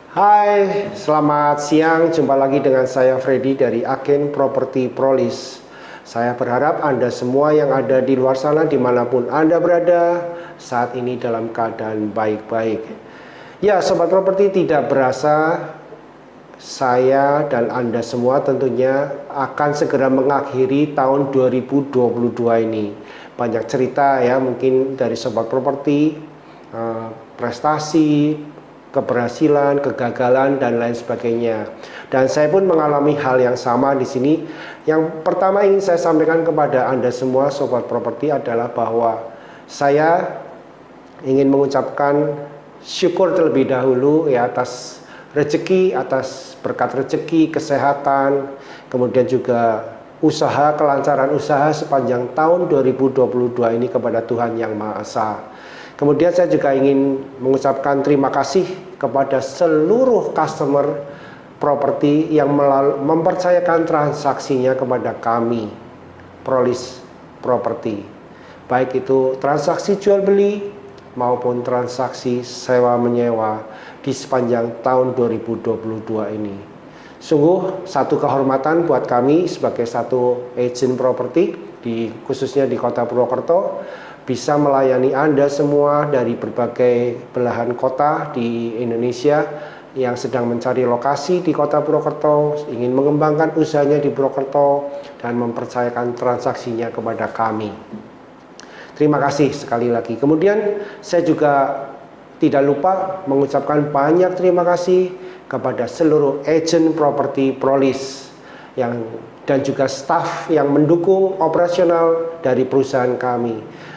Hai, selamat siang. Jumpa lagi dengan saya Freddy dari Agen Properti Prolis. Saya berharap Anda semua yang ada di luar sana dimanapun Anda berada saat ini dalam keadaan baik-baik. Ya, Sobat Properti, tidak berasa saya dan Anda semua tentunya akan segera mengakhiri tahun 2022 ini. Banyak cerita ya mungkin dari Sobat Properti, prestasi, keberhasilan, kegagalan, dan lain sebagainya. Dan saya pun mengalami hal yang sama di sini. Yang pertama ingin saya sampaikan kepada Anda semua Sobat Properti adalah bahwa saya ingin mengucapkan syukur terlebih dahulu ya atas rezeki, atas berkat rezeki, kesehatan, kemudian juga usaha, kelancaran usaha sepanjang tahun 2022 ini kepada Tuhan Yang Maha Esa. Kemudian saya juga ingin mengucapkan terima kasih kepada seluruh customer properti yang mempercayakan transaksinya kepada kami, Prolis Properti. Baik itu transaksi jual beli maupun transaksi sewa menyewa di sepanjang tahun 2022 ini. Sungguh satu kehormatan buat kami sebagai satu agent properti khususnya di Kota Purwokerto bisa melayani Anda semua dari berbagai belahan kota di Indonesia yang sedang mencari lokasi di Kota Purwokerto, ingin mengembangkan usahanya di Purwokerto dan mempercayakan transaksinya kepada kami. Terima kasih sekali lagi. Kemudian saya juga tidak lupa mengucapkan banyak terima kasih kepada seluruh agent properti Prolis dan juga staf yang mendukung operasional dari perusahaan kami.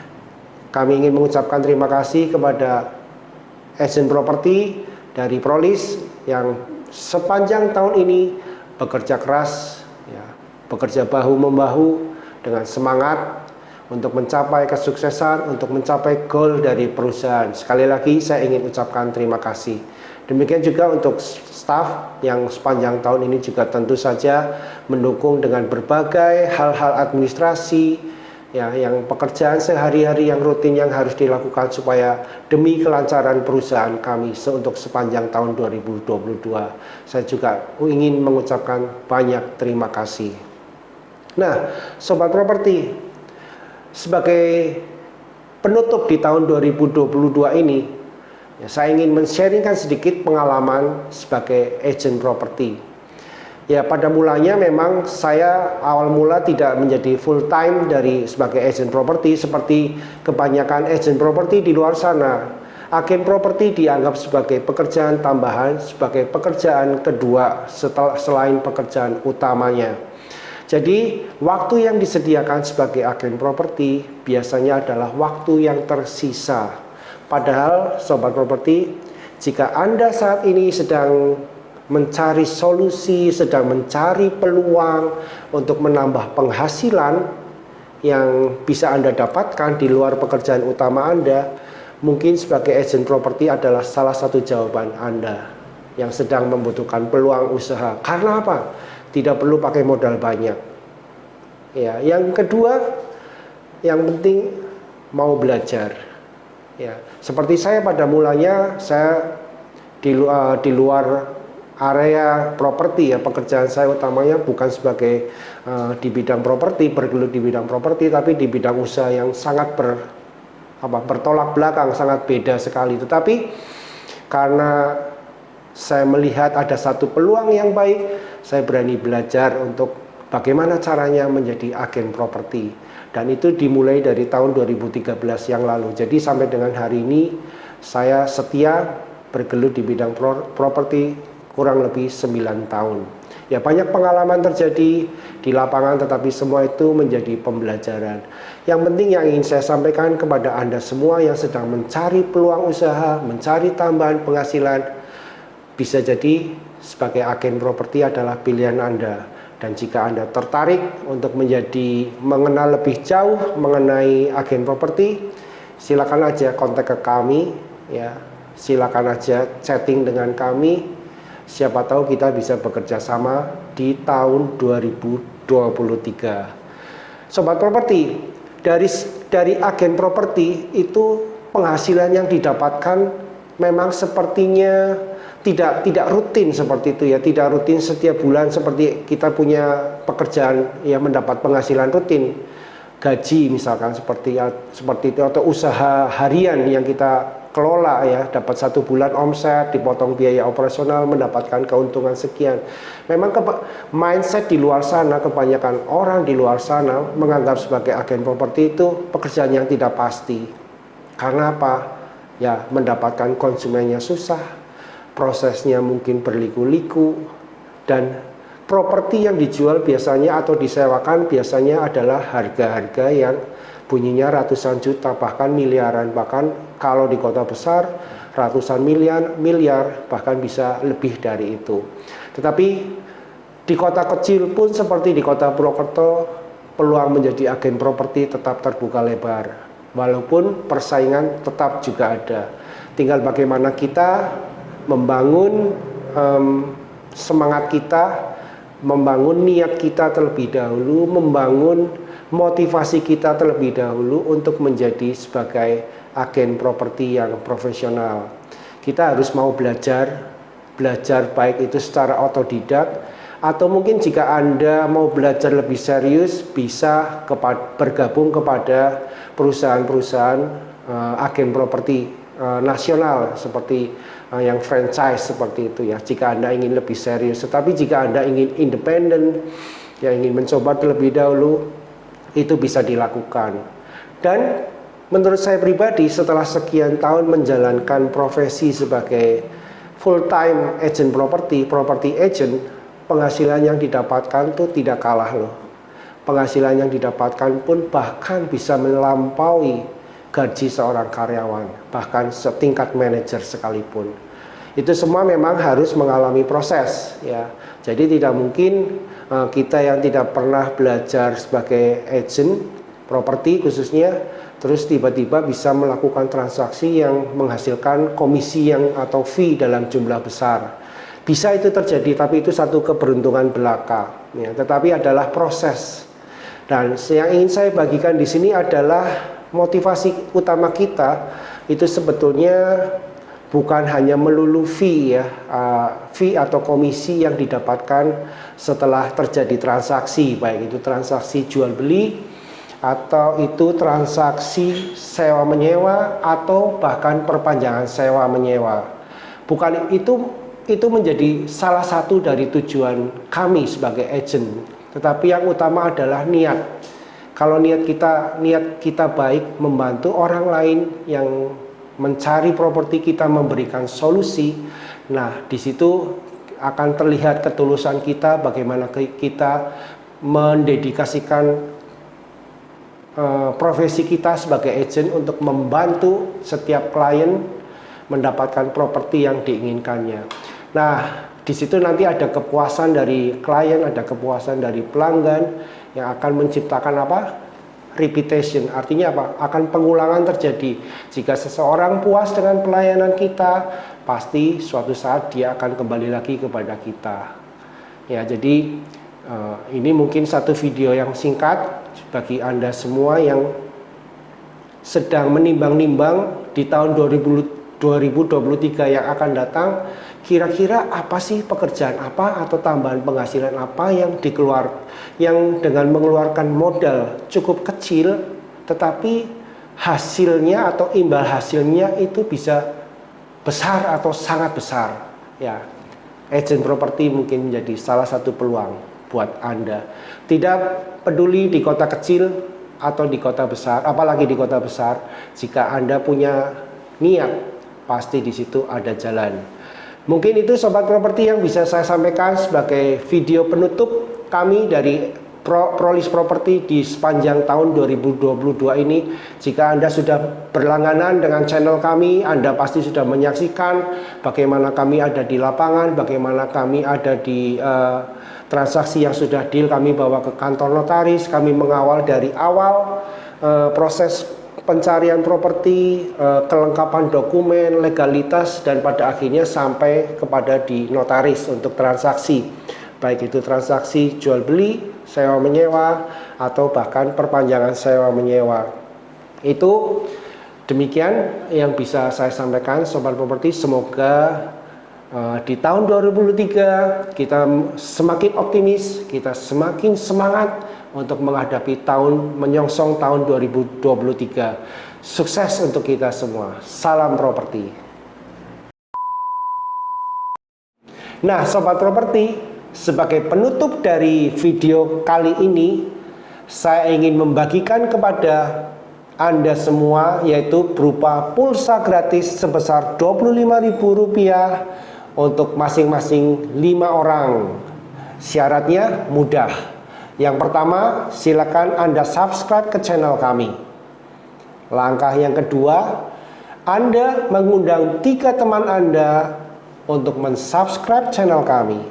Kami ingin mengucapkan terima kasih kepada agent properti dari Prolis yang sepanjang tahun ini bekerja keras, ya, bekerja bahu-membahu dengan semangat untuk mencapai kesuksesan, untuk mencapai goal dari perusahaan. Sekali lagi saya ingin ucapkan terima kasih. Demikian juga untuk staf yang sepanjang tahun ini juga tentu saja mendukung dengan berbagai hal-hal administrasi, ya, yang pekerjaan sehari-hari yang rutin yang harus dilakukan supaya demi kelancaran perusahaan kami untuk sepanjang tahun 2022. Saya juga ingin mengucapkan banyak terima kasih. Nah, Sobat Properti, sebagai penutup di tahun 2022 ini, ya, saya ingin men-sharingkan sedikit pengalaman sebagai agent properti. Ya, pada mulanya memang saya awal mula tidak menjadi full time sebagai agent properti seperti kebanyakan agent properti di luar sana. Agen properti dianggap sebagai pekerjaan tambahan, sebagai pekerjaan kedua selain pekerjaan utamanya. Jadi, waktu yang disediakan sebagai agen properti biasanya adalah waktu yang tersisa. Padahal, Sobat Properti, jika Anda saat ini sedang mencari solusi, sedang mencari peluang untuk menambah penghasilan yang bisa Anda dapatkan di luar pekerjaan utama Anda, mungkin sebagai agent properti adalah salah satu jawaban Anda yang sedang membutuhkan peluang usaha. Karena apa? Tidak perlu pakai modal banyak. Ya, yang kedua, yang penting mau belajar. Ya, seperti saya pada mulanya saya di luar area properti, ya, pekerjaan saya utamanya bukan sebagai di bidang properti, bergelut di bidang properti, tapi di bidang usaha yang sangat bertolak belakang, sangat beda sekali. Tetapi karena saya melihat ada satu peluang yang baik, saya berani belajar untuk bagaimana caranya menjadi agen properti. Dan itu dimulai dari tahun 2013 yang lalu. Jadi sampai dengan hari ini saya setia bergelut di bidang properti kurang lebih 9 tahun. Ya, banyak pengalaman terjadi di lapangan, tetapi semua itu menjadi pembelajaran. Yang penting yang ingin saya sampaikan kepada Anda semua yang sedang mencari peluang usaha, mencari tambahan penghasilan, bisa jadi sebagai agen properti adalah pilihan Anda. Dan jika Anda tertarik untuk mengenal lebih jauh mengenai agen properti, silakan aja kontak ke kami, ya. Silakan aja chatting dengan kami. Siapa tahu kita bisa bekerja sama di tahun 2023. Sobat Properti, dari agen properti itu penghasilan yang didapatkan memang sepertinya tidak rutin seperti itu ya, tidak rutin setiap bulan seperti kita punya pekerjaan yang mendapat penghasilan rutin, gaji misalkan seperti itu, atau usaha harian yang kita kelola ya, dapat 1 bulan omset, dipotong biaya operasional, mendapatkan keuntungan sekian. Memang mindset di luar sana, kebanyakan orang di luar sana menganggap sebagai agen properti itu pekerjaan yang tidak pasti. Karena apa? Ya, mendapatkan konsumennya susah, prosesnya mungkin berliku-liku, dan properti yang dijual biasanya atau disewakan biasanya adalah harga-harga yang bunyinya ratusan juta, bahkan miliaran, bahkan kalau di kota besar ratusan miliar, bahkan bisa lebih dari itu. Tetapi di kota kecil pun seperti di kota Purwokerto, peluang menjadi agen properti tetap terbuka lebar, walaupun persaingan tetap juga ada. Tinggal bagaimana kita membangun semangat kita, membangun niat kita terlebih dahulu, membangun motivasi kita terlebih dahulu untuk menjadi sebagai agen properti yang profesional. Kita harus mau belajar baik itu secara otodidak, atau mungkin jika Anda mau belajar lebih serius bisa bergabung kepada perusahaan-perusahaan agen properti nasional seperti yang franchise seperti itu ya, jika Anda ingin lebih serius. Tetapi jika Anda ingin independen, yang ingin mencoba terlebih dahulu, itu bisa dilakukan. Dan menurut saya pribadi, setelah sekian tahun menjalankan profesi sebagai full time agent property agent, penghasilan yang didapatkan tuh tidak kalah loh. Penghasilan yang didapatkan pun bahkan bisa melampaui gaji seorang karyawan, bahkan setingkat manajer sekalipun. Itu semua memang harus mengalami proses ya. Jadi tidak mungkin kita yang tidak pernah belajar sebagai agent properti khususnya, terus tiba-tiba bisa melakukan transaksi yang menghasilkan komisi atau fee dalam jumlah besar. Bisa itu terjadi, tapi itu satu keberuntungan belaka ya. Tetapi adalah proses. Dan yang ingin saya bagikan di sini adalah motivasi utama kita itu sebetulnya bukan hanya melulu fee ya, fee atau komisi yang didapatkan setelah terjadi transaksi, baik itu transaksi jual beli atau itu transaksi sewa menyewa atau bahkan perpanjangan sewa menyewa. Bukan itu menjadi salah satu dari tujuan kami sebagai agent, tetapi yang utama adalah niat. Kalau niat kita baik, membantu orang lain yang mencari properti, kita memberikan solusi. Nah, di situ akan terlihat ketulusan kita, bagaimana kita mendedikasikan profesi kita sebagai agent untuk membantu setiap klien mendapatkan properti yang diinginkannya. Nah, di situ nanti ada kepuasan dari klien, ada kepuasan dari pelanggan yang akan menciptakan apa? Repetition. Artinya apa? Akan pengulangan terjadi. Jika seseorang puas dengan pelayanan kita, pasti suatu saat dia akan kembali lagi kepada kita. Ya, jadi ini mungkin satu video yang singkat bagi Anda semua yang sedang menimbang-nimbang di tahun 2023 yang akan datang, kira-kira apa sih pekerjaan apa atau tambahan penghasilan apa yang dengan mengeluarkan modal cukup kecil tetapi hasilnya atau imbal hasilnya itu bisa besar atau sangat besar ya. Agent properti mungkin menjadi salah satu peluang buat Anda. Tidak peduli di kota kecil atau di kota besar, apalagi di kota besar, jika Anda punya niat, pasti di situ ada jalan. Mungkin itu sobat properti yang bisa saya sampaikan sebagai video penutup kami dari Prolis Property di sepanjang tahun 2022 ini. Jika Anda sudah berlangganan dengan channel kami, Anda pasti sudah menyaksikan bagaimana kami ada di lapangan, bagaimana kami ada di transaksi yang sudah deal, kami bawa ke kantor notaris, kami mengawal dari awal proses pencarian properti, kelengkapan dokumen, legalitas, dan pada akhirnya sampai kepada di notaris untuk transaksi, baik itu transaksi jual beli, sewa menyewa, atau bahkan perpanjangan sewa menyewa. Itu demikian yang bisa saya sampaikan sobat properti. Semoga Di tahun 2023 kita semakin optimis, kita semakin semangat untuk menghadapi menyongsong tahun 2023. Sukses untuk kita semua. Salam properti. Nah, sobat properti, sebagai penutup dari video kali ini, saya ingin membagikan kepada Anda semua yaitu berupa pulsa gratis sebesar Rp25.000 untuk masing-masing 5 orang. Syaratnya mudah. Yang pertama, silakan Anda subscribe ke channel kami. Langkah yang kedua, Anda mengundang 3 teman Anda untuk mensubscribe channel kami.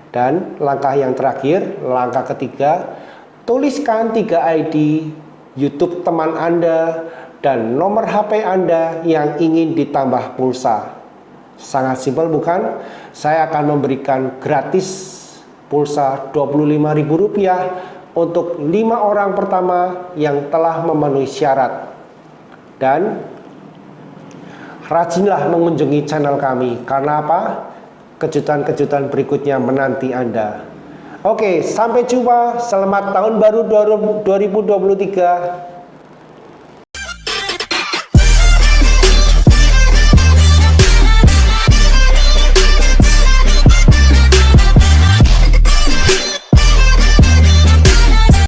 Dan langkah yang terakhir, langkah ketiga, tuliskan 3 ID YouTube teman Anda dan nomor HP Anda yang ingin ditambah pulsa. Sangat simpel bukan? Saya akan memberikan gratis pulsa Rp25.000 untuk 5 orang pertama yang telah memenuhi syarat. Dan rajinlah mengunjungi channel kami. Karena apa? Kejutan-kejutan berikutnya menanti Anda. Oke, sampai jumpa. Selamat tahun baru 2023.